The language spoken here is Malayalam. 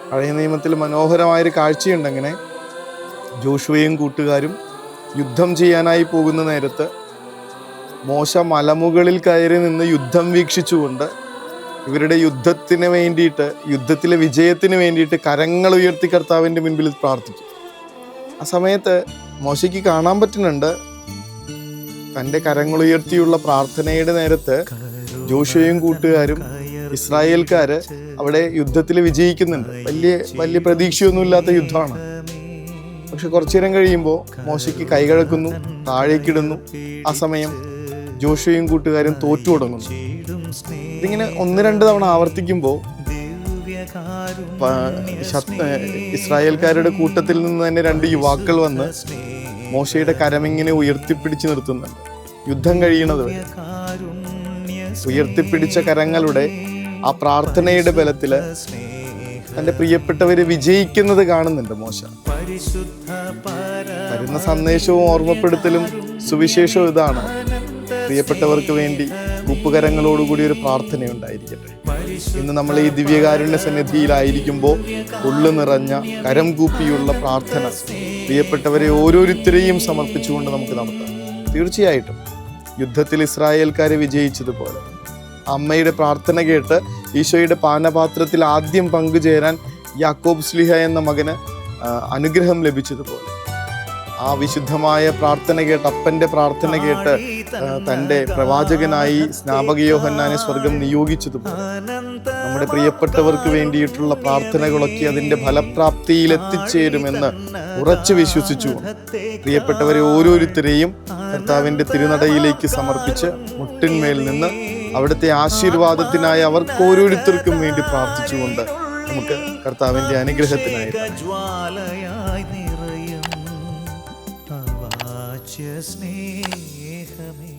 പഴയ നിയമത്തിൽ മനോഹരമായൊരു കാഴ്ചയുണ്ട്. അങ്ങനെ ജോഷുവയും കൂട്ടുകാരും യുദ്ധം ചെയ്യാനായി പോകുന്ന നേരത്ത് മോശ മലമുകളിൽ കയറി നിന്ന് യുദ്ധം വീക്ഷിച്ചുകൊണ്ട് ഇവരുടെ യുദ്ധത്തിന് വേണ്ടിയിട്ട്, യുദ്ധത്തിലെ വിജയത്തിന് വേണ്ടിയിട്ട് കരങ്ങൾ ഉയർത്തി കർത്താവിൻ്റെ മുൻപിൽ പ്രാർത്ഥിക്കും. ആ സമയത്ത് മോശയ്ക്ക് കാണാൻ പറ്റുന്നുണ്ട്, തൻ്റെ കരങ്ങൾ ഉയർത്തിയുള്ള പ്രാർത്ഥനയുടെ നേരത്ത് ജോഷുവയും കൂട്ടുകാരും ഇസ്രായേൽക്കാര് അവിടെ യുദ്ധത്തിൽ വിജയിക്കുന്നുണ്ട്. വലിയ പ്രതീക്ഷയൊന്നുമില്ലാത്ത യുദ്ധമാണ്. പക്ഷെ കുറച്ചു നേരം കഴിയുമ്പോൾ മോശയ്ക്ക് കൈകഴക്കുന്നു, താഴേക്കിടുന്നു. ആ സമയം ജോഷുവയും കൂട്ടുകാരും തോറ്റു തുടങ്ങുന്നു. ഇതിങ്ങനെ 1-2 തവണ ആവർത്തിക്കുമ്പോൾ ഇസ്രായേൽക്കാരുടെ കൂട്ടത്തിൽ നിന്ന് തന്നെ 2 യുവാക്കൾ വന്ന് മോശയുടെ കരമിങ്ങനെ ഉയർത്തിപ്പിടിച്ച് നിർത്തുന്നുണ്ട്. യുദ്ധം കഴിയണത് വരെ ഉയർത്തിപ്പിടിച്ച കരങ്ങളുടെ ആ പ്രാർത്ഥനയുടെ ബലത്തില് തൻ്റെ പ്രിയപ്പെട്ടവര് വിജയിക്കുന്നത് കാണുന്നുണ്ട് മോശ. വരുന്ന സന്ദേശവും ഓർമ്മപ്പെടുത്തലും സുവിശേഷവും ഇതാണ്: പ്രിയപ്പെട്ടവർക്ക് വേണ്ടി ഉപ്പുകരങ്ങളോടുകൂടി ഒരു പ്രാർത്ഥനയുണ്ടായിരിക്കട്ടെ. ഇന്ന് നമ്മൾ ഈ ദിവ്യകാരുണ്യ സന്നിധിയിലായിരിക്കുമ്പോൾ ഉള്ളു നിറഞ്ഞ കരം കൂപ്പിയുള്ള പ്രാർത്ഥന പ്രിയപ്പെട്ടവരെ ഓരോരുത്തരെയും സമർപ്പിച്ചുകൊണ്ട് നമുക്ക് നടത്താം. തീർച്ചയായിട്ടും യുദ്ധത്തിൽ ഇസ്രായേൽക്കാരെ വിജയിച്ചതുപോലെ അമ്മയുടെ പ്രാർത്ഥന കേട്ട് ഈശോയുടെ പാനപാത്രത്തിൽ ആദ്യം പങ്കുചേരാൻ യാക്കോബ് ശ്ലീഹ എന്ന മകന് അനുഗ്രഹം ലഭിച്ചതുപോലെ ആ വിശുദ്ധമായ പ്രാർത്ഥന കേട്ട്, അപ്പൻ്റെ പ്രാർത്ഥന കേട്ട് തൻ്റെ പ്രവാചകനായി സ്നാപക യോഹന്നാനെ സ്വർഗം നിയോഗിച്ചതുപോലെ നമ്മുടെ പ്രിയപ്പെട്ടവർക്ക് വേണ്ടിയിട്ടുള്ള പ്രാർത്ഥനകളൊക്കെ അതിൻ്റെ ഫലപ്രാപ്തിയിൽ എത്തിച്ചേരുമെന്ന് ഉറച്ചു വിശ്വസിച്ചു പ്രിയപ്പെട്ടവരെ ഓരോരുത്തരെയും കർത്താവിൻ്റെ തിരുനടയിലേക്ക് സമർപ്പിച്ച് മുട്ടിന്മേൽ നിന്ന് അവിടുത്തെ ആശീർവാദത്തിനായി അവർക്ക് ഓരോരുത്തർക്കും വേണ്ടി പ്രാർത്ഥിച്ചുകൊണ്ട് നമുക്ക് കർത്താവിൻ്റെ അനുഗ്രഹത്തിനായി സ്നേഹമേ.